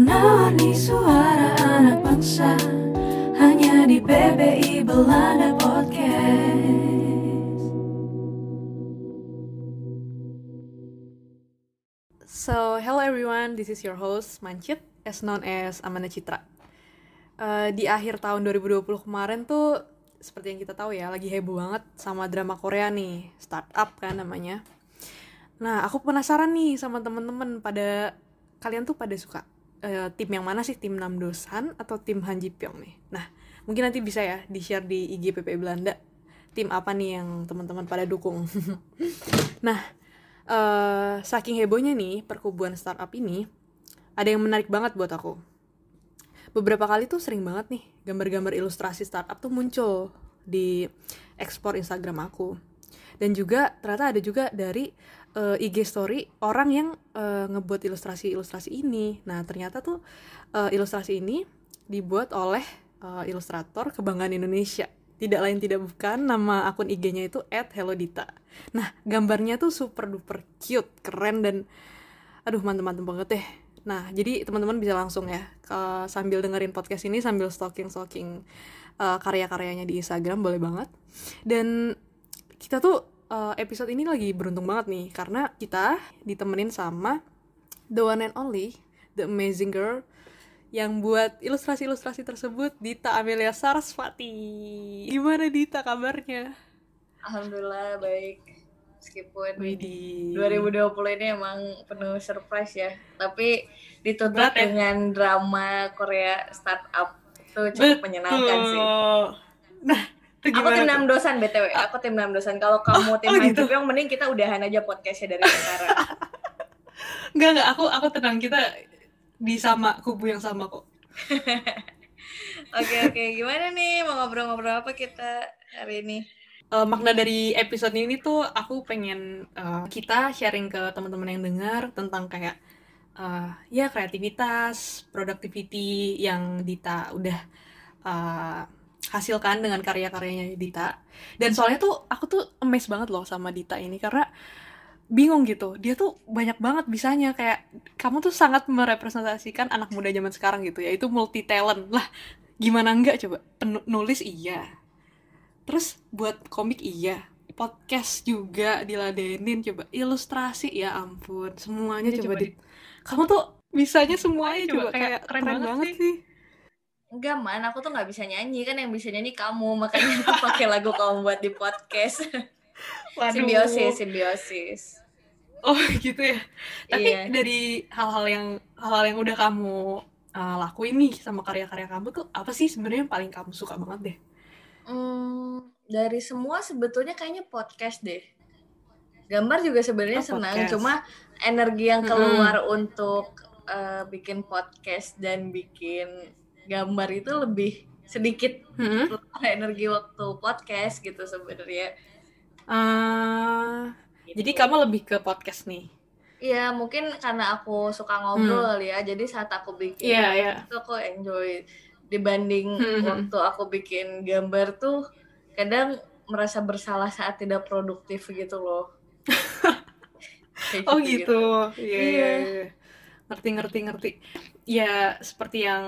Warna-warni suara anak bangsa hanya di PBI Belanda Podcast. So, hello everyone, this is your host Mancit, as known as Amanda Citra. Di akhir tahun 2020 kemarin tuh, seperti yang kita tahu ya, lagi heboh banget sama drama Korea nih, Startup kan namanya. Nah, aku penasaran nih sama temen-temen, kalian tuh pada suka tim yang mana sih? Tim Namdosan atau tim Han Ji Pyong nih? Nah, mungkin nanti bisa ya di-share di IG PPI Belanda, tim apa nih yang teman-teman pada dukung. Nah, saking hebohnya nih perkubuan startup ini, ada yang menarik banget buat aku. Beberapa kali tuh sering banget nih gambar-gambar ilustrasi startup tuh muncul di explore Instagram aku. Dan juga ternyata ada juga dari IG story orang yang ngebuat ilustrasi ini. Nah, ternyata tuh ilustrasi ini dibuat oleh ilustrator kebanggaan Indonesia. Tidak lain tidak bukan, nama akun IG-nya itu @hellodita. Nah, gambarnya tuh super duper cute, keren, dan aduh mantep-mantep banget deh. Nah, jadi teman-teman bisa langsung ya sambil dengerin podcast ini, sambil stalking karya-karyanya di Instagram, boleh banget. Dan kita tuh episode ini lagi beruntung banget nih, karena kita ditemenin sama the one and only, the amazing girl, yang buat ilustrasi-ilustrasi tersebut, Dita Amelia Sarasvati. Gimana Dita kabarnya? Alhamdulillah baik. Meskipun Widih. 2020 ini emang penuh surprise ya, tapi ditutup Berat ya? dengan drama Korea Startup. Itu cukup menyenangkan sih. Nah, itu Aku gimana tim tuh? Namdosan BTW, aku tim Namdosan. Kalau kamu tim Han Ji Pyong, mending kita udahan aja podcastnya dari sekarang. Enggak, aku tenang, kita di sama kubu yang sama kok. Oke, gimana nih? Mau ngobrol-ngobrol apa kita hari ini? Makna dari episode ini tuh aku pengen kita sharing ke teman-teman yang dengar tentang kayak ya kreativitas, productivity yang Dita udah hasilkan dengan karya-karyanya Dita. Dan soalnya tuh aku tuh amazed banget loh sama Dita ini, karena bingung gitu, dia tuh banyak banget bisanya, kayak kamu tuh sangat merepresentasikan anak muda zaman sekarang gitu ya, itu multi talent lah. Gimana enggak coba, nulis iya, terus buat komik iya, podcast juga diladenin, coba ilustrasi, ya ampun, semuanya coba kamu tuh bisanya semuanya coba, kayak keren banget sih. Enggak man, aku tuh nggak bisa nyanyi, kan yang bisa nyanyi kamu, makanya aku pakai lagu kamu buat di podcast. Waduh. Simbiosis. Oh gitu ya. Tapi Iya. dari hal-hal yang udah kamu lakuin nih sama karya-karya kamu tuh, apa sih sebenarnya yang paling kamu suka banget deh? Dari semua sebetulnya kayaknya podcast deh. Gambar juga sebenarnya senang, Podcast. cuma energi yang keluar untuk bikin podcast dan bikin gambar itu lebih sedikit energi waktu podcast gitu sebenarnya. Gitu. Jadi kamu lebih ke podcast nih? Iya, mungkin karena aku suka ngobrol ya, jadi saat aku bikin itu aku enjoy. Dibanding waktu aku bikin gambar tuh kadang merasa bersalah saat tidak produktif gitu loh. Oh gitu. Iya. Ngerti. Ya seperti yang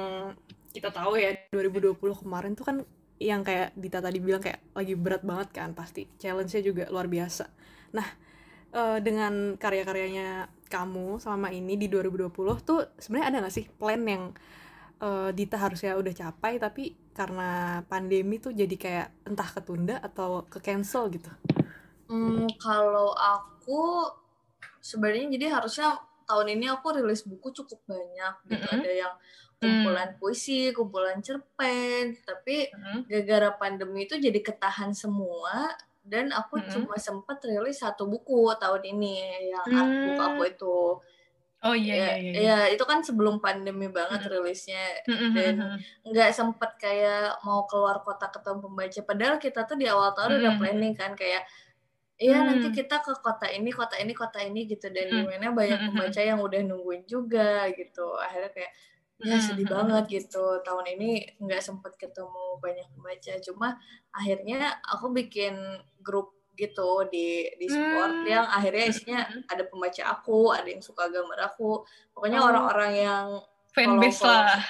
kita tahu ya, 2020 kemarin tuh kan yang kayak Dita tadi bilang, kayak lagi berat banget kan, pasti challenge-nya juga luar biasa. Nah, dengan karya-karyanya kamu selama ini di 2020 tuh sebenarnya ada nggak sih plan yang Dita harusnya udah capai, tapi karena pandemi tuh jadi kayak entah ketunda atau ke cancel gitu? Kalau aku sebenarnya jadi harusnya tahun ini aku rilis buku cukup banyak gitu. Ada yang kumpulan puisi, kumpulan cerpen, tapi gara-gara pandemi itu jadi ketahan semua, dan aku cuma sempat rilis 1 buku tahun ini, yang artbook aku itu. Oh iya. Ya itu kan sebelum pandemi banget rilisnya, dan nggak sempet kayak mau keluar kota ketemu pembaca, padahal kita tuh di awal tahun udah planning kan, kayak iya nanti kita ke kota ini gitu, dan dimana banyak pembaca yang udah nungguin juga gitu. Akhirnya kayak ya sedih banget gitu, tahun ini nggak sempet ketemu banyak pembaca. Cuma akhirnya aku bikin grup gitu di Discord yang akhirnya isinya ada pembaca aku, ada yang suka gambar aku, pokoknya orang-orang yang fanbase lah.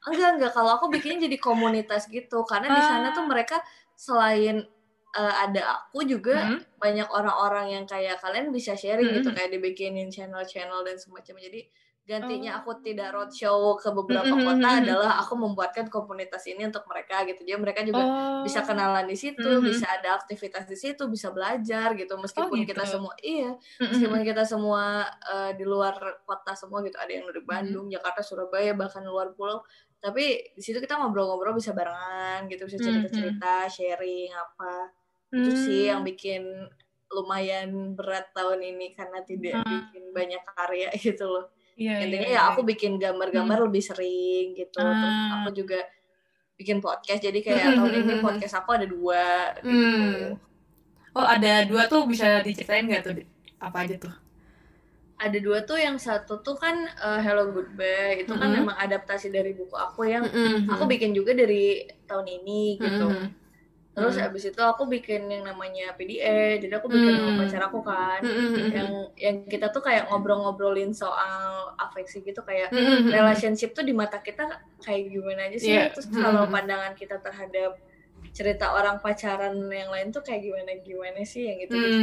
Enggak, kalau aku bikinnya jadi komunitas gitu, karena di sana tuh mereka selain ada aku juga banyak orang-orang yang kayak kalian bisa sharing gitu, kayak dibikinin channel-channel dan semacamnya. Jadi gantinya aku tidak roadshow ke beberapa kota adalah aku membuatkan komunitas ini untuk mereka gitu. Jadi mereka juga bisa kenalan di situ, bisa ada aktivitas di situ, bisa belajar gitu. Meskipun gitu. kita semua meskipun kita semua di luar kota semua gitu. Ada yang dari Bandung, Jakarta, Surabaya, bahkan luar pulau. Tapi di situ kita ngobrol-ngobrol bisa barengan gitu, bisa cerita-cerita, sharing apa. Itu sih yang bikin lumayan berat tahun ini karena tidak bikin banyak karya gitu loh. Intinya ya aku bikin gambar-gambar lebih sering gitu. Terus aku juga bikin podcast. Jadi kayak tahun ini podcast aku ada 2 gitu. Oh, ada 2 tuh, bisa diceritain nggak tuh? Apa aja tuh? Ada 2 tuh, yang satu tuh kan Hello Goodbye. Itu kan memang adaptasi dari buku aku yang aku bikin juga dari tahun ini gitu. Terus abis itu aku bikin yang namanya PDA, jadi aku bikin sama pacar aku kan, yang kita tuh kayak ngobrol-ngobrolin soal afeksi gitu, kayak relationship tuh di mata kita kayak gimana aja sih, terus kalau pandangan kita terhadap cerita orang pacaran yang lain tuh kayak gimana sih, yang gitu tuh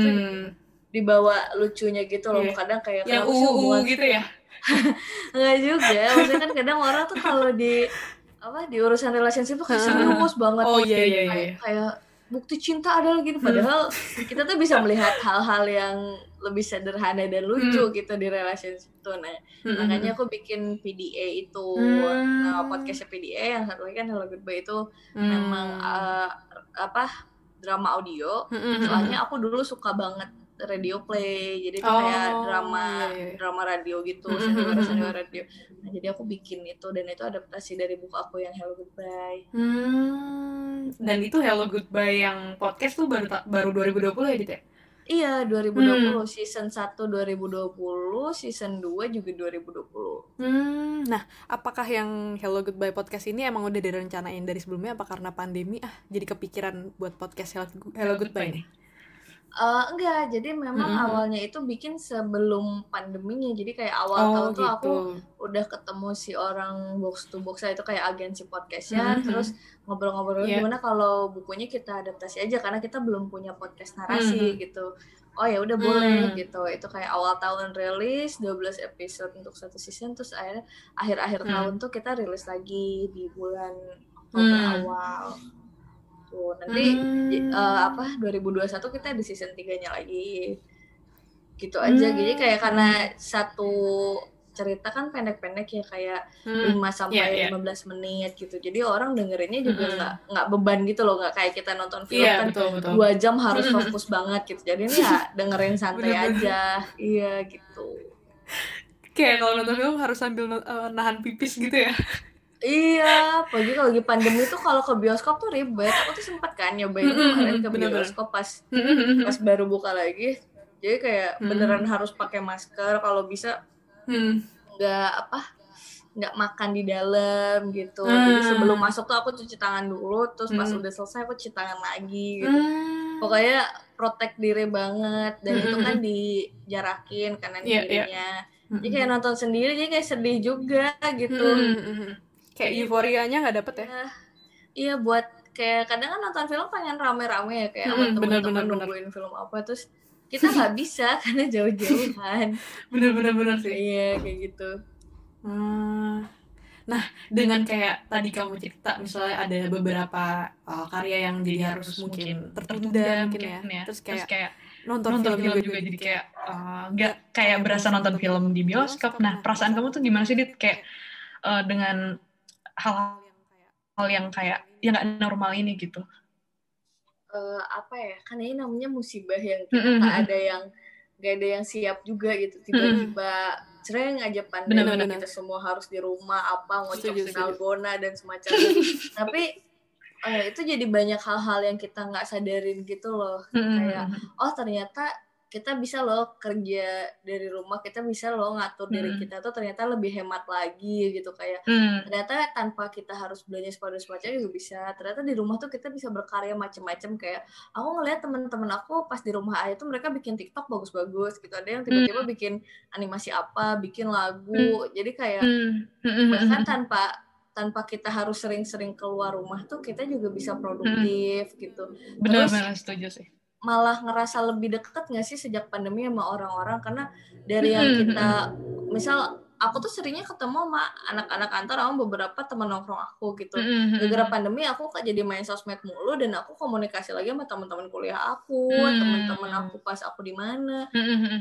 dibawa lucunya gitu loh, kadang kayak yang hubungan gitu ya. Enggak juga, maksudnya kan kadang orang tuh kalau di urusan relationship tuh kayak serius banget. Kayak bukti cinta ada lagi, padahal kita tuh bisa melihat hal-hal yang lebih sederhana dan lucu gitu di relationship tuh. Nah, makanya aku bikin PDA itu. Nah, podcastnya PDA yang satu lagi kan Hello Goodbye itu memang drama audio. Soalnya aku dulu suka banget radio play, jadi itu kayak drama radio gitu, sandiwara radio. Nah, jadi aku bikin itu, dan itu adaptasi dari buku aku yang Hello Goodbye. Dan itu Hello Goodbye yang podcast tuh baru 2020 ya, Dit ya? Iya, 2020, season 1 2020, season 2 juga 2020. Nah, apakah yang Hello Goodbye podcast ini emang udah direncanain dari sebelumnya, apa karena pandemi jadi kepikiran buat podcast Hello Goodbye nih? Enggak, jadi memang awalnya itu bikin sebelum pandeminya. Jadi kayak awal tahun tuh aku udah ketemu si orang Box to Box itu kayak agensi podcastnya, terus ngobrol-ngobrol gimana kalau bukunya kita adaptasi aja, karena kita belum punya podcast narasi gitu. Oh ya udah boleh gitu. Itu kayak awal tahun rilis 12 episode untuk satu season, terus akhir-akhir tahun tuh kita rilis lagi di bulan Oktober awal. Nanti 2021 kita di season 3-nya lagi gitu aja. Jadi kayak karena satu cerita kan pendek-pendek ya, kayak 5-15 menit gitu, jadi orang dengerinnya juga nggak beban gitu loh, nggak kayak kita nonton film kan betul. 2 jam harus fokus banget gitu, jadi ini ya dengerin santai aja. Iya gitu, kayak kalau nonton film harus sambil nahan pipis gitu ya. Iya, apalagi kalau lagi pandemi tuh kalau ke bioskop tuh ribet. Aku tuh sempat kan nyobain kemarin ke bioskop pas baru buka lagi. Jadi kayak beneran harus pakai masker, kalau bisa nggak makan di dalam gitu. Jadi sebelum masuk tuh aku cuci tangan dulu, terus pas udah selesai aku cuci tangan lagi gitu. Pokoknya protect diri banget, dan itu kan dijarakin kanan kirinya. Jadi kayak nonton sendiri, jadi kayak sedih juga gitu. Kayak euforianya nggak dapet ya? Iya, buat kayak kadang kan nonton film pengen rame-rame ya, kayak sama temen-temen nungguin film apa, terus kita nggak bisa karena jauh-jauhan. Bener sih. Iya, kayak gitu. Nah, dengan kayak tadi kamu cerita, misalnya ada beberapa karya yang jadi harus mungkin tertunda mungkin ya. Terus kayak nonton film juga jadi kayak nggak kayak berasa nonton film di bioskop. Nah, perasaan kamu tuh gimana sih, Dit? Kayak dengan hal yang kayak ya nggak normal ini gitu. Kan ini namanya musibah yang kita nggak ada yang siap juga gitu, tiba-tiba cereng aja pandemi, kita semua harus di rumah, ngocok dalgona dan semacamnya. Tapi itu jadi banyak hal-hal yang kita nggak sadarin gitu loh, kayak ternyata kita bisa loh kerja dari rumah, kita bisa loh ngatur diri kita tuh ternyata lebih hemat lagi gitu, kayak ternyata tanpa kita harus belanja sepatu-sepatu juga bisa. Ternyata di rumah tuh kita bisa berkarya macem-macem, kayak aku ngeliat temen-temen aku pas di rumah aja tuh mereka bikin TikTok bagus-bagus gitu, ada yang tiba-tiba bikin animasi apa, bikin lagu, jadi kayak bahkan tanpa kita harus sering-sering keluar rumah tuh kita juga bisa produktif gitu. Benar-benar setuju sih. Malah ngerasa lebih deket nggak sih sejak pandemi sama orang-orang, karena dari yang kita misal aku tuh seringnya ketemu sama anak-anak kantor sama beberapa teman nongkrong aku gitu. Gara-gara pandemi aku jadi main sosmed mulu dan aku komunikasi lagi sama teman-teman kuliah aku, teman-teman aku pas aku di mana.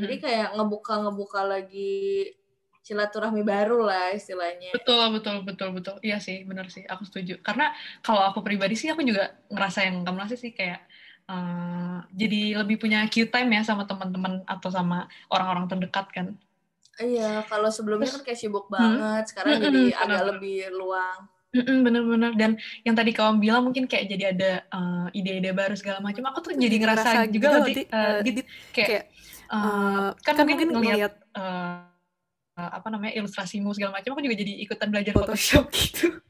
Jadi kayak ngebuka lagi silaturahmi baru lah istilahnya. Betul. Iya sih, benar sih. Aku setuju. Karena kalau aku pribadi sih aku juga ngerasa yang kamu rasa sih, kayak jadi lebih punya queue time ya sama teman-teman atau sama orang-orang terdekat kan. Iya, kalau sebelumnya kan kayak sibuk banget, sekarang jadi agak lebih luang. Bener-bener. Dan yang tadi kamu bilang mungkin kayak jadi ada ide-ide baru segala macam. Aku tuh jadi ngerasa juga loh, kayak kan mungkin ngeliat ilustrasimu segala macam, aku juga jadi ikutan belajar Photoshop gitu.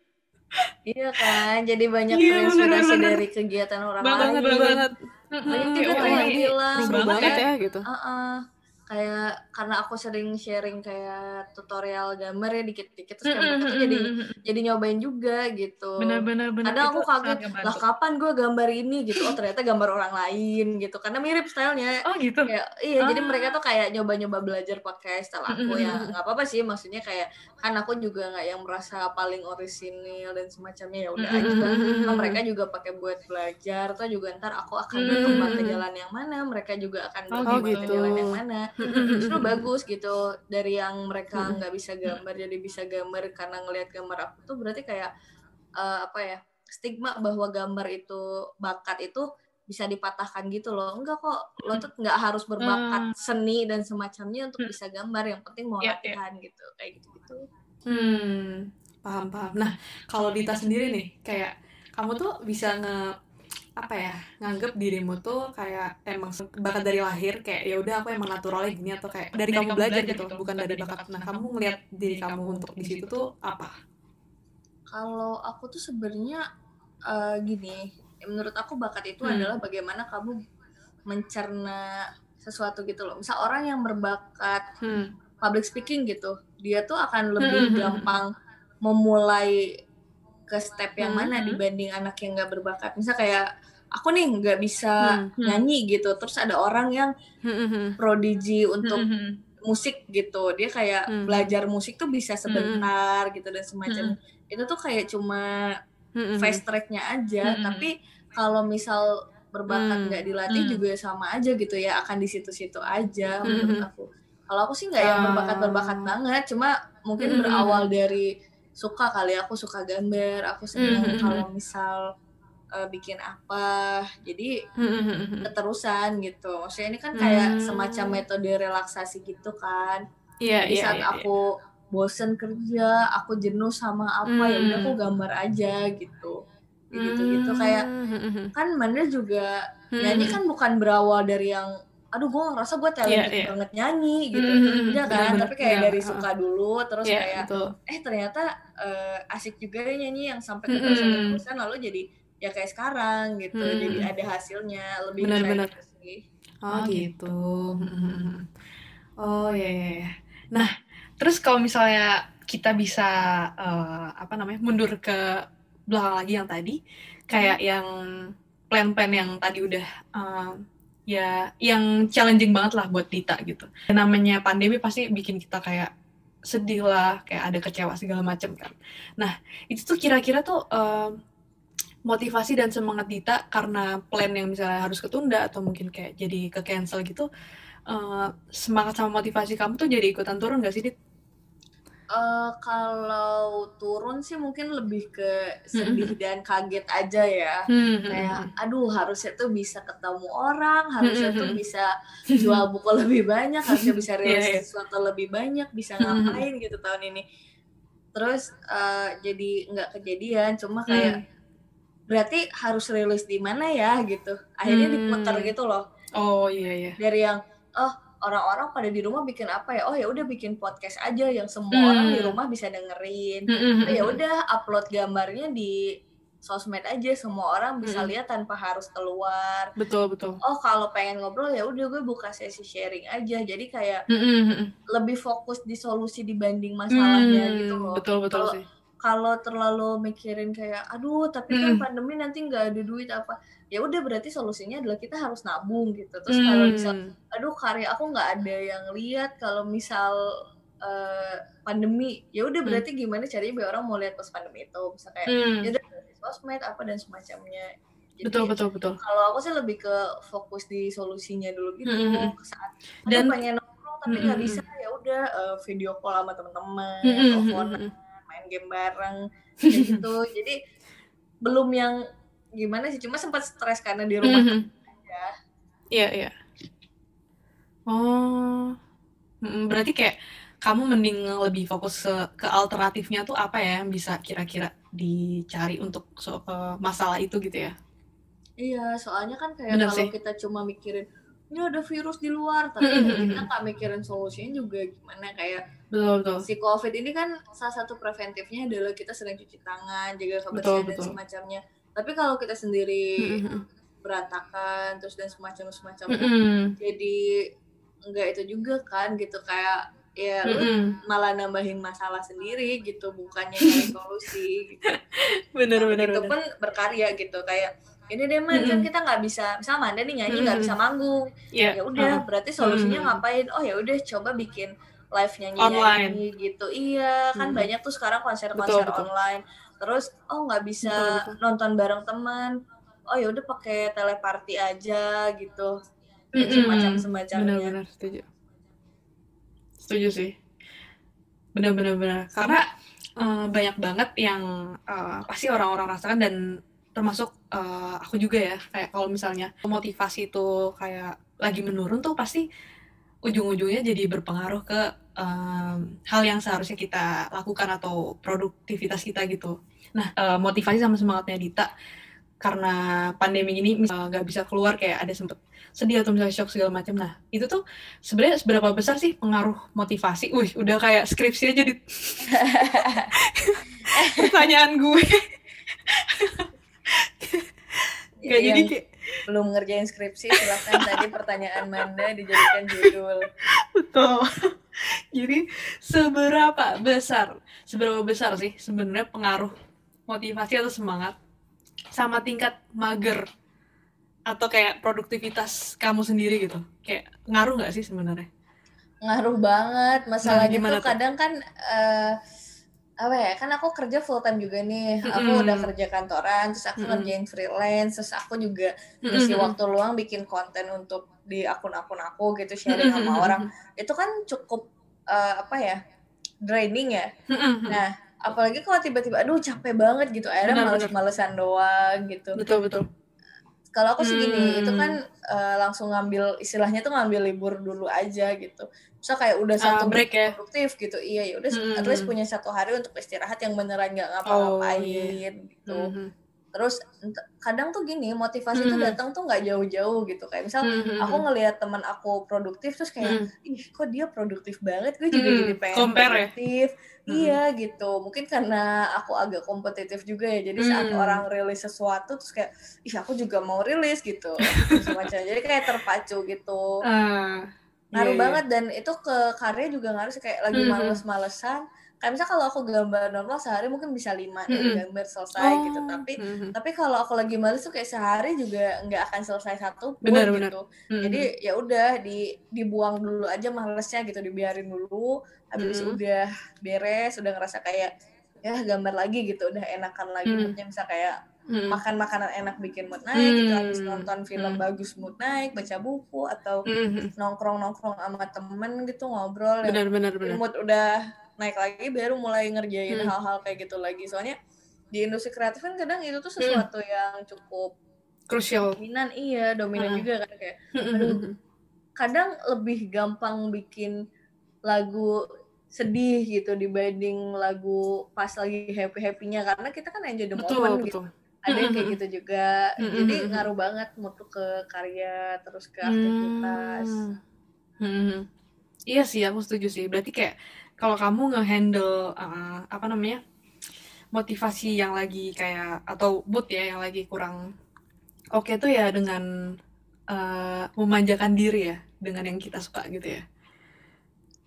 Iya kan, jadi banyak terinspirasi dari kegiatan orang lain. Banget. Banyak juga yang bilang seru banget ya gitu. Kayak karena aku sering sharing kayak tutorial gambar ya dikit-dikit, terus kayak mereka tuh jadi nyobain juga gitu. Bener. Kadang aku kaget, lah kapan gue gambar ini gitu, oh ternyata gambar orang lain gitu, karena mirip stylenya. Oh gitu. Kayak, iya, jadi mereka tuh kayak nyoba-nyoba belajar pakai style aku, ya nggak apa-apa sih, maksudnya kayak kan aku juga nggak yang merasa paling orisinil dan semacamnya, ya udah aja. Nah, mereka juga pakai buat belajar, atau juga ntar aku akan berkembang ke jalan yang mana, mereka juga akan berkembang ke jalan yang mana. Justru bagus gitu, dari yang mereka nggak bisa gambar jadi bisa gambar karena ngelihat gambar aku tuh, berarti kayak stigma bahwa gambar itu bakat itu bisa dipatahkan gitu loh. Enggak kok, lo tuh nggak harus berbakat seni dan semacamnya untuk bisa gambar, yang penting mau latihan gitu, kayak gitu. Paham. Nah, kalau Dita sendiri nih, kayak kamu tuh bisa nganggep dirimu tuh kayak emang bakat dari lahir, kayak ya udah aku emang naturalnya gini, atau kayak dari kamu belajar gitu, bukan dari bakat. Nah, kamu ngeliat diri kamu untuk di situ tuh apa? Kalau aku tuh sebenarnya gini, menurut aku bakat itu adalah bagaimana kamu mencerna sesuatu gitu loh. Misal orang yang berbakat public speaking gitu, dia tuh akan lebih gampang memulai ke step yang mana dibanding anak yang nggak berbakat. Misal kayak aku nih nggak bisa nyanyi gitu, terus ada orang yang prodigi untuk musik gitu, dia kayak belajar musik tuh bisa sebentar gitu dan semacam itu tuh kayak cuma fast tracknya aja. Tapi kalau misal berbakat nggak dilatih juga sama aja gitu ya, akan di situ-situ aja menurut aku. Kalau aku sih nggak yang berbakat banget, cuma mungkin berawal dari suka kali, aku suka gambar, aku senang kalau misal bikin apa, jadi keterusan gitu. Maksudnya ini kan kayak semacam metode relaksasi gitu kan. Di saat aku bosen kerja, aku jenuh sama apa, ya udah aku gambar aja gitu. Gitu kayak kan Manda juga nyanyi kan bukan berawal dari yang aduh gue ngerasa gue talented banget nyanyi gitu, enggak kan, tapi kayak dari suka dulu, terus kayak ternyata asik juga ya nyanyi, yang sampai keterusan lalu jadi ya kayak sekarang gitu, jadi ada hasilnya, lebih benar gitu sih. Gitu. Ya. Nah, terus kalau misalnya kita bisa mundur ke belakang lagi yang tadi, kayak yang plan-plan yang tadi udah yang challenging banget lah buat Dita gitu. Namanya pandemi pasti bikin kita kayak sedih lah, kayak ada kecewa segala macam kan. Nah, itu tuh kira-kira tuh motivasi dan semangat Dita karena plan yang misalnya harus ketunda atau mungkin kayak jadi ke cancel gitu, semangat sama motivasi kamu tuh jadi ikutan turun gak sih, Dit? Kalau turun sih mungkin lebih ke sedih dan kaget aja ya. Kayak aduh, harusnya tuh bisa ketemu orang, harusnya tuh bisa jual buku lebih banyak, harusnya bisa rilis sesuatu lebih banyak, bisa ngapain gitu tahun ini. Terus jadi nggak kejadian, cuma kayak berarti harus rilis di mana ya gitu. Akhirnya diputar gitu loh. Oh iya. Dari yang oh orang-orang pada di rumah bikin apa ya, oh ya udah bikin podcast aja yang semua orang di rumah bisa dengerin. Oh ya udah upload gambarnya di sosmed aja, semua orang bisa lihat tanpa harus keluar. Betul. Oh kalau pengen ngobrol ya udah gue buka sesi sharing aja, jadi kayak lebih fokus di solusi dibanding masalahnya gitu loh. Betul sih. Kalau terlalu mikirin kayak aduh tapi kan pandemi nanti nggak ada duit apa, ya udah berarti solusinya adalah kita harus nabung gitu. Terus kalau misal aduh karya aku nggak ada yang lihat kalau misal pandemi, ya udah berarti gimana caranya biar orang mau lihat pas pandemi itu, bisa kayak ya udah sosmed apa dan semacamnya. Jadi, betul. Kalau aku sih lebih ke fokus di solusinya dulu gitu. Saat dan pengen nongkrong tapi nggak bisa, ya udah video call sama teman-teman, teleponan, main game bareng gitu. Jadi belum yang gimana sih, cuma sempat stres karena di rumah aja. Iya. Oh, berarti kayak kamu mending lebih fokus ke alternatifnya tuh apa ya yang bisa kira-kira dicari untuk masalah itu gitu ya? Iya, soalnya kan kayak kalau kita cuma mikirin ini ada virus di luar, tapi kita nggak mikirin solusinya juga gimana, kayak betul. Si COVID ini kan salah satu preventifnya adalah kita sering cuci tangan, jaga kebersihan dan semacamnya. Tapi kalau kita sendiri berantakan terus dan semacamnya, jadi enggak itu juga kan gitu, kayak ya lu malah nambahin masalah sendiri gitu, bukannya cari solusi gitu. Bener. Itu pun berkarya gitu, kayak ini deh Man, kan kita nggak bisa, misal Manda nih nyanyi nggak bisa manggung, ya udah berarti solusinya ngapain? Oh ya udah coba bikin live nyanyi gitu. Iya kan banyak tuh sekarang konser online. Terus nggak bisa nonton bareng teman, oh ya udah pakai teleparty aja gitu. Semacamnya. Benar, setuju sih. Benar. Karena banyak banget yang pasti orang-orang rasakan, dan termasuk aku juga ya, kayak kalau misalnya motivasi itu kayak lagi menurun tuh pasti ujung-ujungnya jadi berpengaruh ke hal yang seharusnya kita lakukan atau produktivitas kita gitu. Nah, motivasi sama semangatnya Dita karena pandemi ini nggak bisa keluar, kayak ada sempet sedih atau misalnya shock segala macam. Nah, itu tuh sebenarnya seberapa besar sih pengaruh motivasi? Udah kayak skripsi aja di pertanyaan gue. Gak jadi kayak belum ngerjain skripsi, silakan tadi pertanyaan Manda dijadikan judul. Betul. Jadi seberapa besar sih sebenarnya pengaruh motivasi atau semangat sama tingkat mager atau kayak produktivitas kamu sendiri gitu? Kayak ngaruh nggak sih sebenarnya? Ngaruh banget. Masalah gitu kadang kan apa ya, kan aku kerja full time juga nih, aku udah kerja kantoran, terus aku ngerjain freelance, terus aku juga ngisi waktu luang bikin konten untuk di akun-akun aku gitu, sharing sama orang, itu kan cukup apa ya, draining ya. Nah apalagi kalau tiba-tiba aduh capek banget gitu, akhirnya males-malesan doang gitu. Betul. Kalau aku sih gini, itu kan langsung ngambil, istilahnya tuh ngambil libur dulu aja gitu. So kayak udah satu break ya, produktif gitu. Iya ya udah at least punya satu hari untuk istirahat yang beneran nggak ngapa-ngapain gitu. Terus kadang tuh gini, motivasi tuh datang tuh nggak jauh-jauh gitu. Kayak misal aku ngelihat teman aku produktif terus kayak ih kok dia produktif banget, gue juga jadi pengen produktif. Iya gitu, mungkin karena aku agak kompetitif juga ya, jadi saat orang rilis sesuatu terus kayak ih aku juga mau rilis gitu, semacam, jadi kayak terpacu gitu. Ngaruh banget, dan itu ke karya juga ngaruh sih, kayak lagi males-malesan. Kayak misal kalau aku gambar normal sehari mungkin bisa 5 gambar selesai gitu, tapi kalau aku lagi males tuh kayak sehari juga nggak akan selesai satu pun gitu. Jadi ya udah dibuang dulu aja malesnya gitu, dibiarin dulu, habis udah beres, udah ngerasa kayak ya gambar lagi gitu, udah enakan lagi moodnya, misal kayak makan makanan enak bikin mood naik gitu, habis nonton film bagus mood naik, baca buku atau nongkrong sama temen gitu, ngobrol, benar. mood udah naik lagi, baru mulai ngerjain hal-hal kayak gitu lagi. Soalnya di industri kreatif kan kadang itu tuh sesuatu yang cukup krusial, dominan juga kan, kayak aduh kadang lebih gampang bikin lagu sedih gitu dibanding lagu pas lagi happy-happynya, karena kita kan enjoy the moment gitu. Ada yang kayak gitu juga. Jadi ngaruh banget mood ke karya terus ke aktivitas. Hmm. Iya sih, aku setuju sih. Berarti kayak kalau kamu ngehandle apa namanya, motivasi yang lagi kayak atau mood ya yang lagi kurang oke tuh ya dengan memanjakan diri ya dengan yang kita suka gitu ya.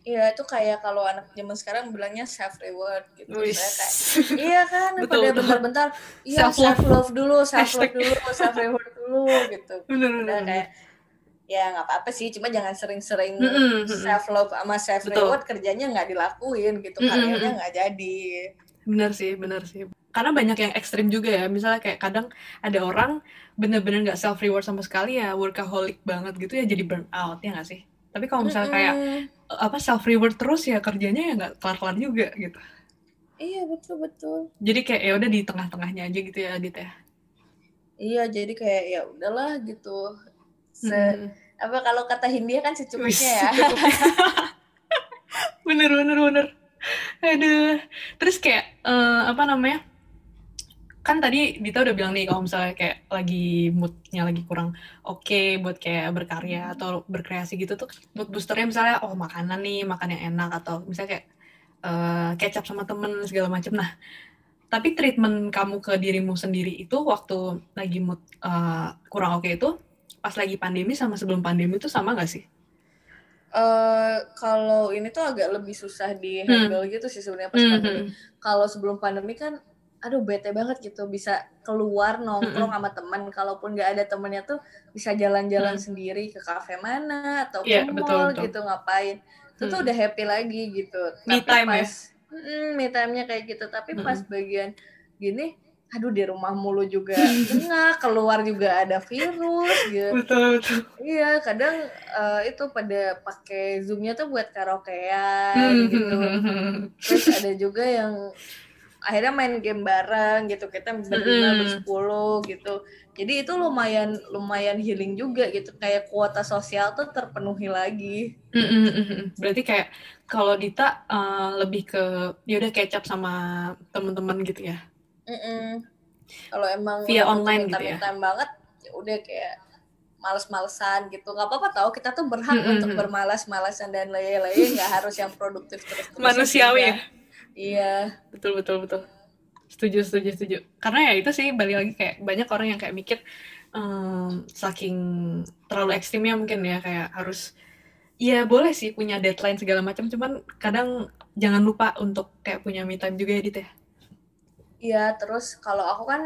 Iya, itu kayak kalau anak zaman sekarang bilangnya self reward gitu. Wis. Saya kayak iya kan Betul, pada betul. bentar-bentar iya Self self love. love dulu, self love Hashtag. dulu, self reward dulu gitu. Bener, bener, Padahal bener. kayak ya nggak apa-apa sih, cuma jangan sering-sering Mm-mm, mm-mm. self love sama self Betul. reward kerjanya nggak dilakuin gitu, Mm-mm, karyanya mm-mm. nggak jadi. Bener sih, bener sih. Karena banyak yang ekstrim juga ya. Misalnya kayak kadang ada orang bener-bener nggak self reward sama sekali ya, workaholic banget gitu ya, jadi burn out ya nggak sih? Tapi kalau misalnya kayak apa self reward terus ya kerjanya ya nggak kelar-kelar juga gitu. Iya betul. Jadi kayak ya udah di tengah-tengahnya aja gitu ya, Adit ya. Iya jadi kayak ya udahlah gitu. Mm-mm. Apa kalau kata Hindia kan Wis, secukupnya ya. secukupnya. Bener. Aduh. Terus kayak apa namanya? Kan tadi Dita udah bilang nih kalau misalnya kayak lagi moodnya lagi kurang oke buat kayak berkarya atau berkreasi gitu tuh mood boosternya misalnya oh makanan nih, makan yang enak atau misalnya kayak catch up sama temen segala macam. Nah, tapi treatment kamu ke dirimu sendiri itu waktu lagi mood kurang oke itu pas lagi pandemi sama sebelum pandemi itu sama nggak sih? Kalau ini tuh agak lebih susah di handle gitu sih sebenarnya pas pandemi. Kalau sebelum pandemi kan aduh bete banget gitu, bisa keluar nongkrong sama teman, kalaupun nggak ada temennya tuh bisa jalan-jalan sendiri ke kafe mana atau ke mall Betul. gitu, ngapain itu tuh udah happy lagi gitu. Me Tapi time pas me time-nya kayak gitu, tapi pas bagian gini aduh di rumah mulu juga enggak, keluar juga ada virus gitu. Betul. Iya, kadang itu pada pakai Zoom-nya tuh buat karaokean gitu. Terus ada juga yang akhirnya main game bareng gitu, kita berlima bersepuluh gitu. Jadi itu lumayan healing juga gitu, kayak kuota sosial tuh terpenuhi lagi. Berarti kayak kalau Dita lebih ke ya udah catch up sama teman-teman gitu ya. Kalau emang via udah online gitu ya. time banget, ya udah kayak males-malesan gitu. Nggak apa-apa tau, kita tuh berhak untuk bermalas-malasan dan leye-leye, nggak harus yang produktif terus. Manusiawi ya. Iya. Betul. Setuju. Karena ya itu sih balik lagi kayak banyak orang yang kayak mikir saking terlalu ekstrimnya mungkin ya kayak harus ya boleh sih punya deadline segala macam, cuman kadang jangan lupa untuk kayak punya me time juga ya Dit ya. Iya, terus kalau aku kan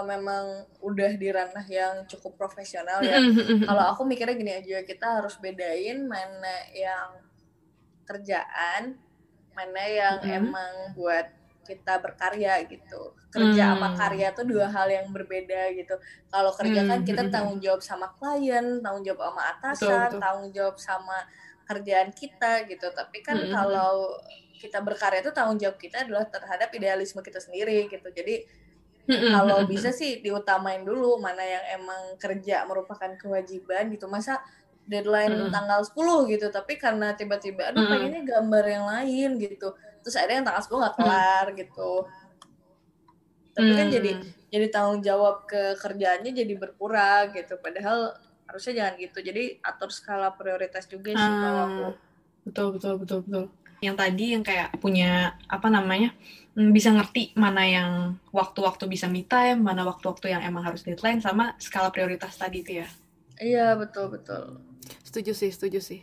memang udah di ranah yang cukup profesional ya. Kalau aku mikirnya gini aja, kita harus bedain mana yang kerjaan, mana yang emang buat kita berkarya gitu. Kerja sama karya tuh dua hal yang berbeda gitu. Kalau kerja kan kita tanggung jawab sama klien, tanggung jawab sama atasan, Betul. tanggung jawab sama kerjaan kita gitu. Tapi kan kalau kita berkarya itu tanggung jawab kita adalah terhadap idealisme kita sendiri gitu. Jadi kalau bisa sih diutamain dulu mana yang emang kerja merupakan kewajiban gitu. Masa deadline tanggal 10 gitu, tapi karena tiba-tiba aduh pengennya gambar yang lain gitu, terus ada yang tanggal 10 nggak kelar gitu. Tapi kan jadi tanggung jawab ke kerjaannya jadi berkurang gitu, padahal harusnya jangan gitu. Jadi atur skala prioritas juga sih kalau aku. Betul. Yang tadi yang kayak punya apa namanya bisa ngerti mana yang waktu-waktu bisa me time, mana waktu-waktu yang emang harus deadline, sama skala prioritas tadi itu ya. Iya betul. Setuju sih.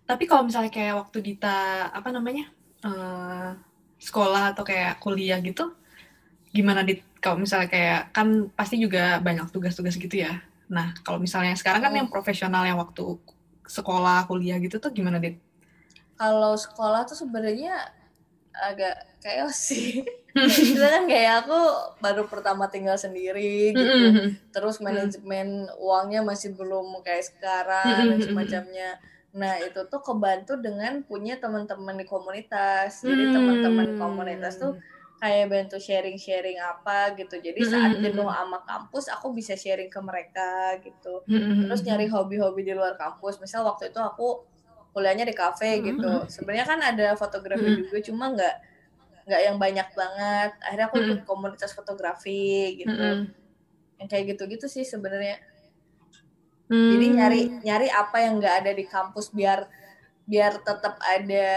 Tapi kalau misalnya kayak waktu Dita apa namanya sekolah atau kayak kuliah gitu, gimana Dit? Kalau misalnya kayak kan pasti juga banyak tugas-tugas gitu ya. Nah kalau misalnya sekarang kan yang profesional yang waktu sekolah kuliah gitu tuh gimana Dit? Kalau sekolah tuh sebenarnya agak chaos sih. Itu kan kayak aku baru pertama tinggal sendiri gitu. Terus manajemen uangnya masih belum kayak sekarang dan semacamnya. Nah, itu tuh kebantu dengan punya teman-teman di komunitas. Jadi teman-teman di komunitas tuh kayak bantu sharing-sharing apa gitu. Jadi saat jenuh sama kampus, aku bisa sharing ke mereka gitu. Terus nyari hobi-hobi di luar kampus. Misal waktu itu aku kuliahnya di kafe gitu. Sebenarnya kan ada fotografi juga, cuma nggak yang banyak banget. Akhirnya aku ikut komunitas fotografi gitu. Yang kayak gitu-gitu sih sebenarnya. Jadi nyari apa yang nggak ada di kampus biar tetap ada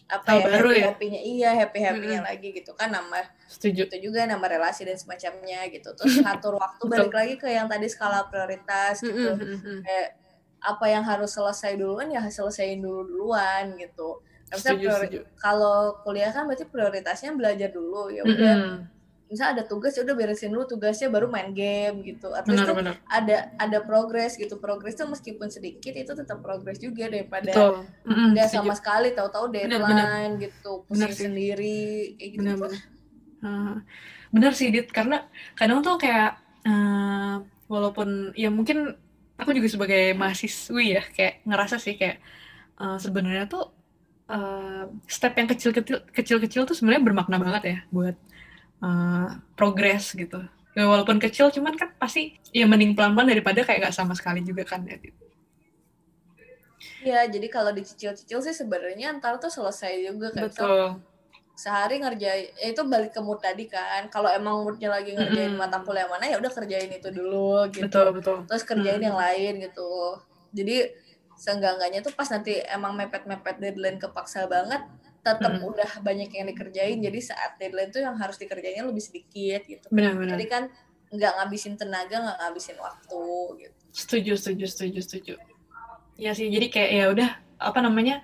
apa Hal ya, baru ya? happy-nya, iya happy-happynya lagi gitu kan, nambah Setuju. itu juga nambah relasi dan semacamnya gitu. Terus ngatur waktu, balik lagi ke yang tadi skala prioritas gitu. Kayak apa yang harus selesai duluan ya selesaiin duluan gitu. Kalau kuliah kan berarti prioritasnya belajar dulu, ya udah. Misal ada tugas ya udah beresin dulu tugasnya baru main game gitu. At least tuh ada progres gitu. Progres tuh meskipun sedikit itu tetap progres juga daripada nggak sama sekali tahu-tahu deadline gitu, pusing sendiri kayak gitu. Bener sih Dit, karena kadang tuh kayak walaupun ya mungkin aku juga sebagai mahasiswi ya kayak ngerasa sih kayak sebenarnya tuh step yang kecil-kecil tuh sebenarnya bermakna banget ya buat progres gitu. Ya, walaupun kecil cuman kan pasti ya mending pelan-pelan daripada kayak gak sama sekali juga kan ya. Iya, jadi kalau dicicil-cicil sih sebenarnya ntar tuh selesai juga kan. Betul. Sehari ngerjain, itu balik ke mood tadi kan. Kalau emang moodnya lagi ngerjain mata kuliah mana ya udah kerjain itu dulu gitu. Betul. Terus kerjain yang lain gitu. Jadi seenggak-enggaknya tuh pas nanti emang mepet-mepet deadline kepaksa banget, tetap udah banyak yang dikerjain. Jadi saat deadline tuh yang harus dikerjainnya lebih sedikit gitu. Benar. Jadi kan nggak ngabisin tenaga, nggak ngabisin waktu gitu. Setuju. Ya sih, jadi kayak ya udah apa namanya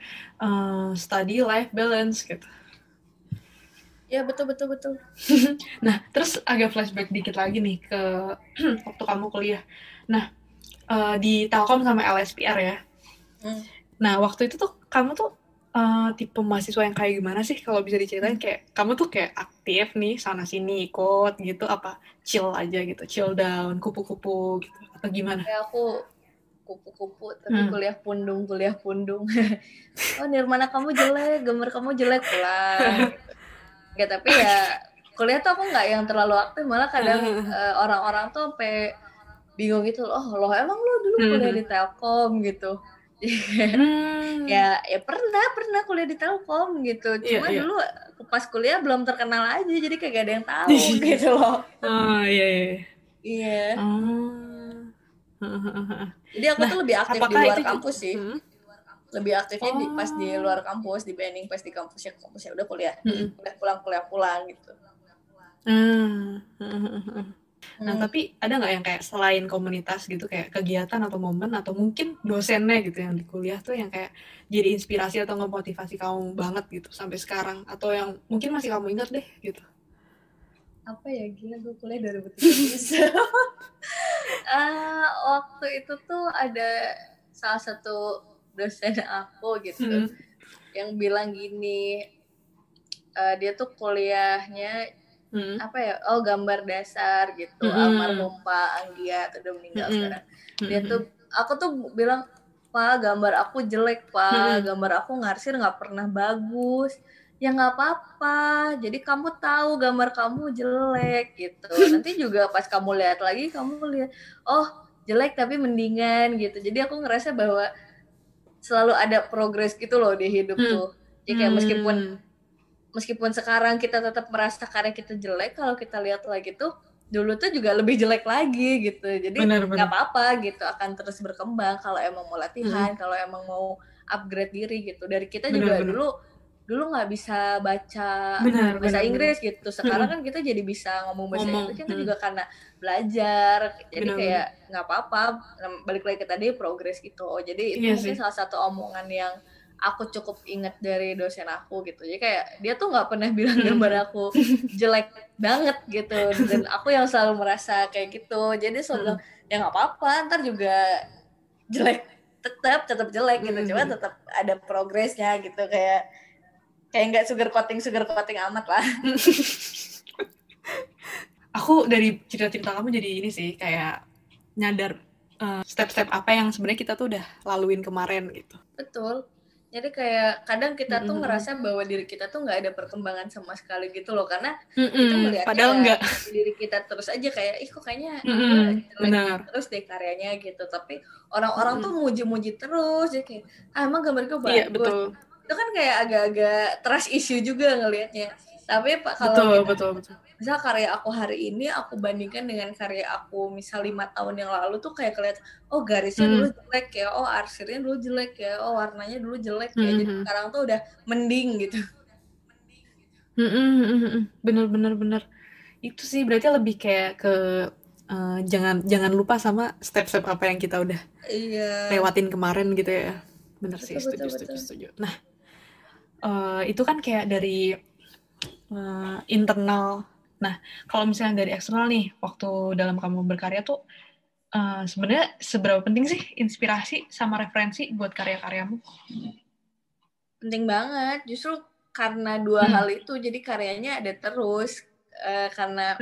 study life balance gitu. Ya betul. Nah terus agak flashback dikit lagi nih ke waktu kamu kuliah. Nah di Telkom sama LSPR ya. Nah waktu itu tuh kamu tuh tipe mahasiswa yang kayak gimana sih, kalau bisa diceritain? Kayak kamu tuh kayak aktif nih sana sini ikut gitu, apa chill aja gitu, chill down, kupu-kupu gitu, atau gimana? Kayak aku kupu-kupu tapi kuliah pundung. Oh Nirmana kamu jelek, gambar kamu jelek pulang gitu. Gak, tapi ya kuliah tuh aku nggak yang terlalu aktif, malah kadang orang-orang tuh sampai bingung gitu, loh emang lo dulu kuliah di Telkom gitu. ya pernah kuliah di Telkom gitu, cuma dulu pas kuliah belum terkenal aja, jadi kayak gak ada yang tahu gitu loh. Iya. Jadi aku tuh lebih aktif di luar kampus sih. Lebih aktifnya pas di luar kampus dibanding pas di kampus ya udah kuliah pulang gitu. Nah tapi ada nggak yang kayak selain komunitas gitu, kayak kegiatan atau momen atau mungkin dosennya gitu yang di kuliah tuh yang kayak jadi inspirasi atau ngemotivasi kamu banget gitu sampai sekarang, atau yang mungkin masih kamu ingat deh gitu? Apa ya, gila gue kuliah 2017. Waktu itu tuh ada salah satu dosen aku gitu yang bilang gini, dia tuh kuliahnya apa ya, gambar dasar gitu, almarhum Pak Anggia udah meninggal sekarang. Dia tuh, aku tuh bilang, Pak gambar aku jelek Pak, gambar aku ngarsir nggak pernah bagus. Ya nggak apa-apa, jadi kamu tahu gambar kamu jelek gitu. Nanti juga pas kamu lihat lagi, kamu lihat, jelek tapi mendingan gitu. Jadi aku ngerasa bahwa selalu ada progres gitu loh di hidup tuh. Jadi kayak meskipun sekarang kita tetap merasa karya kita jelek, kalau kita lihat lagi tuh dulu tuh juga lebih jelek lagi gitu. Jadi nggak apa-apa gitu, akan terus berkembang kalau emang mau latihan, kalau emang mau upgrade diri gitu. Dari kita juga dulu nggak bisa baca bahasa Inggris gitu. Sekarang kan kita jadi bisa ngomong bahasa Inggris kan juga karena belajar. Jadi kayak nggak apa-apa, balik lagi ke tadi progres gitu. Jadi itu mungkin salah satu omongan yang aku cukup inget dari dosen aku gitu. Jadi kayak dia tuh nggak pernah bilang gambar aku jelek banget gitu, dan aku yang selalu merasa kayak gitu. Jadi selalu bilang ya nggak apa-apa, ntar juga jelek, tetap jelek gitu, cuma tetap ada progresnya gitu, kayak nggak sugar coating amat lah. Aku dari cerita-cerita kamu jadi ini sih, kayak nyadar step-step apa yang sebenarnya kita tuh udah laluin kemarin gitu. Betul. Jadi kayak kadang kita tuh ngerasa bahwa diri kita tuh nggak ada perkembangan sama sekali gitu loh, karena kita melihatnya padahal enggak. Diri kita terus aja kayak kok kayaknya terus deh karyanya gitu, tapi orang-orang tuh muji-muji terus, jadi kayak emang gambar gue bagus. Iya, betul. Itu kan kayak agak-agak trust issue juga ngelihatnya. Tapi kalau betul. misal karya aku hari ini aku bandingkan dengan karya aku misal 5 tahun yang lalu tuh kayak kelihatan, oh garisnya dulu jelek ya, oh arsirnya dulu jelek ya, oh warnanya dulu jelek ya, jadi sekarang tuh udah mending gitu. Bener. Itu sih berarti lebih kayak ke jangan lupa sama step-step apa yang kita udah lewatin kemarin gitu ya. Bener sih, setuju. Nah, itu kan kayak dari internal. Nah, kalau misalnya dari eksternal nih, waktu dalam kamu berkarya tuh sebenarnya seberapa penting sih inspirasi sama referensi buat karya-karyamu? Penting banget, justru karena dua hal itu jadi karyanya ada terus. Karena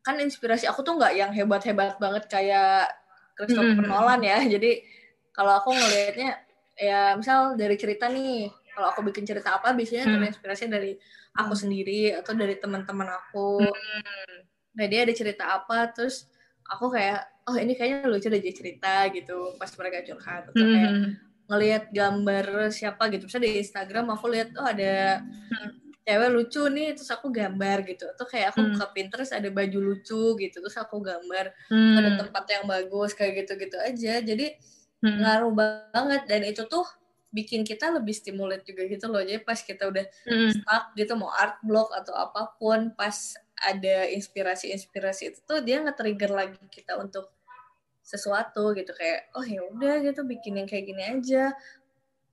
kan inspirasi aku tuh nggak yang hebat-hebat banget kayak Christopher Nolan ya. Jadi kalau aku ngelihatnya ya misal dari cerita nih, kalau aku bikin cerita apa biasanya terinspirasi dari aku sendiri atau dari teman-teman aku. Nah dia ada cerita apa terus aku kayak oh ini kayaknya lucu deh cerita gitu pas mereka curhat atau kayak ngelihat gambar siapa gitu. Misalnya di Instagram aku lihat oh ada cewek lucu nih terus aku gambar gitu atau kayak aku buka Pinterest ada baju lucu gitu terus aku gambar ada tempat yang bagus kayak gitu-gitu aja jadi ngaruh banget dan itu tuh bikin kita lebih stimulate juga gitu loh jadi pas kita udah stuck gitu mau art block atau apapun pas ada inspirasi itu tuh dia nge-trigger lagi kita untuk sesuatu gitu kayak oh ya udah gitu bikin yang kayak gini aja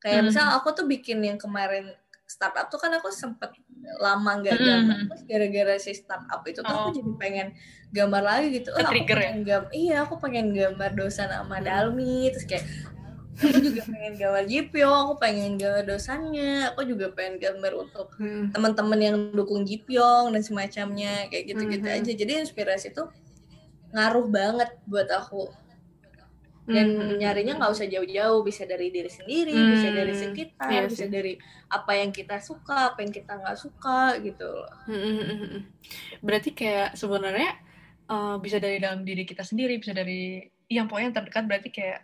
kayak misal aku tuh bikin yang kemarin startup tuh kan aku sempet lama nggak gambar terus gara-gara si startup itu tuh aku jadi pengen gambar lagi gitu aku pengen gambar dosan sama Dalmi terus kayak aku juga pengen gambar Jipyong aku pengen gambar dosannya aku juga pengen gambar untuk teman-teman yang dukung Jipyong dan semacamnya kayak gitu-gitu aja jadi inspirasi tuh ngaruh banget buat aku dan nyarinya nggak usah jauh-jauh bisa dari diri sendiri bisa dari sekitar bisa dari apa yang kita suka apa yang kita nggak suka gitu berarti kayak sebenarnya bisa dari dalam diri kita sendiri bisa dari yang pokoknya yang terdekat berarti kayak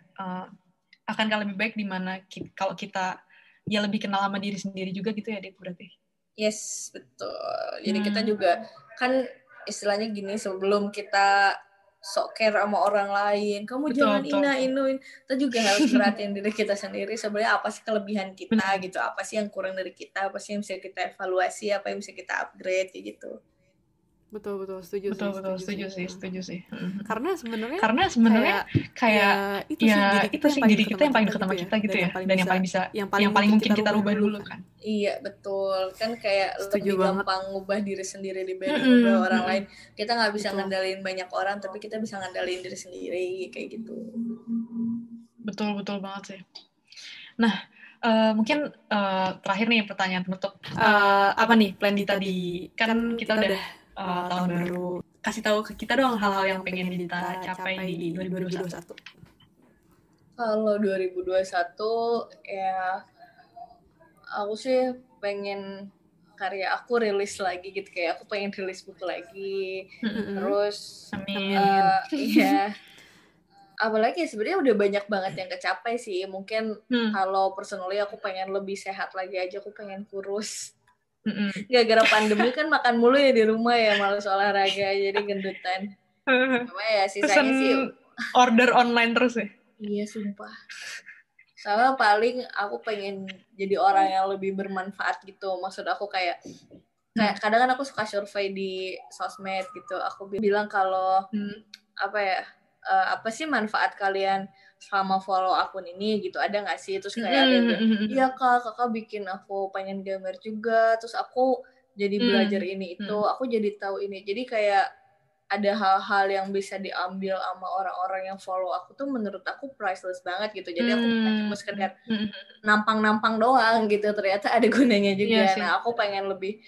akankah lebih baik dimana kalau kita ya lebih kenal sama diri sendiri juga gitu ya Dit berarti yes betul jadi kita juga kan istilahnya gini sebelum kita sok care sama orang lain, kamu jangan inuin. Kita juga harus perhatiin diri kita sendiri. Sebenarnya apa sih kelebihan kita gitu? Apa sih yang kurang dari kita? Apa sih yang bisa kita evaluasi? Apa yang bisa kita upgrade gitu? Betul setuju sih. Karena sebenarnya kayak itu sih diri kita yang paling dekat sama kita gitu ya dan yang paling mungkin kita rubah dulu kan. Iya betul kan kayak lebih gampang ngubah diri sendiri dibanding ngubah orang lain. Kita nggak bisa ngendalin banyak orang tapi kita bisa ngendalin diri sendiri kayak gitu. Betul banget sih. Nah mungkin terakhir nih pertanyaan penutup apa nih plan Dita di kan kita udah tahun baru kasih tahu ke kita dong hal-hal yang pengen Dita capai di 2021. Kalau 2021 ya aku sih pengen karya aku rilis lagi gitu kayak aku pengen rilis buku lagi terus iya apalagi sebenarnya udah banyak banget yang kecapai sih mungkin kalau personally aku pengen lebih sehat lagi aja aku pengen kurus gara-gara pandemi kan makan mulu ya di rumah ya malas olahraga jadi gendutan cuma ya sisanya sih order online terus ya iya sumpah soalnya paling aku pengen jadi orang yang lebih bermanfaat gitu maksud aku kayak kadang kan aku suka survei di sosmed gitu aku bilang kalau apa sih manfaat kalian selama follow akun ini gitu ada nggak sih terus kayak ada yang iya kakak bikin aku pengen gambar juga terus aku jadi belajar ini itu aku jadi tahu ini jadi kayak ada hal-hal yang bisa diambil sama orang-orang yang follow aku tuh menurut aku priceless banget gitu jadi aku bukan cuma sekedar nampang-nampang doang gitu ternyata ada gunanya juga nah aku pengen lebih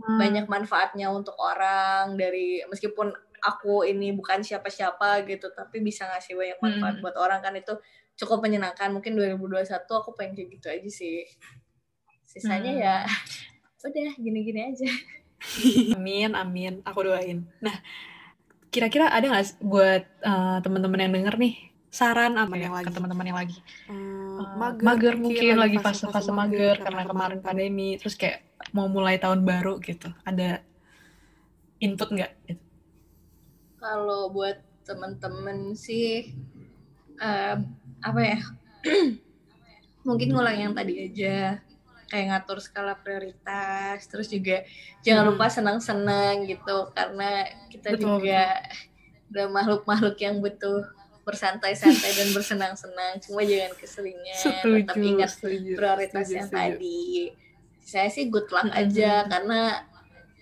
banyak manfaatnya untuk orang dari meskipun aku ini bukan siapa-siapa gitu tapi bisa ngasih banyak manfaat buat orang kan itu cukup menyenangkan mungkin 2021 aku pengen kayak gitu aja sih sisanya ya udah gini-gini aja amin aku doain. Nah kira-kira ada nggak buat teman-teman yang denger nih saran apa ya ke teman-teman yang lagi mager mungkin lagi fase mager karena kemarin pandemi terus kayak mau mulai tahun baru gitu ada input nggak gitu? Kalau buat temen-temen sih apa ya mungkin ngulang yang tadi aja, kayak ngatur skala prioritas, terus juga jangan lupa senang-senang gitu, karena kita Betul, juga udah makhluk-makhluk yang butuh bersantai-santai dan bersenang-senang, cuma jangan keseringan. Tetap ingat prioritas yang tadi. Saya sih good luck aja, karena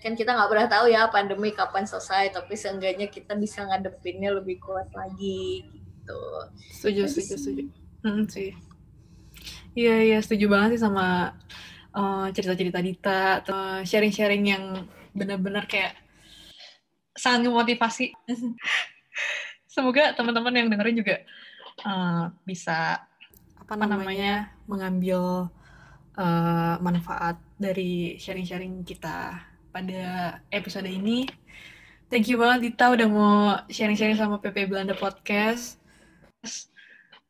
kan kita nggak pernah tahu ya pandemi kapan selesai, tapi seenggaknya kita bisa ngadepinnya lebih kuat lagi gitu. Setuju sih. Iya setuju banget sih sama cerita-cerita Dita, sharing-sharing yang benar-benar kayak sangat memotivasi. Semoga teman-teman yang dengerin juga bisa mengambil manfaat dari sharing-sharing kita pada episode ini. Thank you banget Dita udah mau sharing-sharing sama PP Belanda Podcast.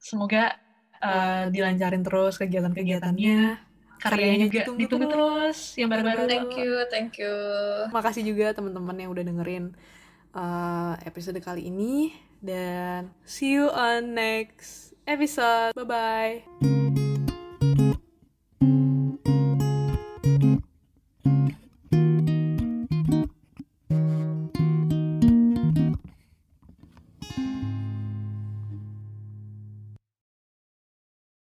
Semoga dilancarin terus kegiatan-kegiatannya, karyanya juga ditunggu terus yang baru-baru. Thank you. Makasih juga teman-teman yang udah dengerin episode kali ini, dan see you on next episode. Bye-bye.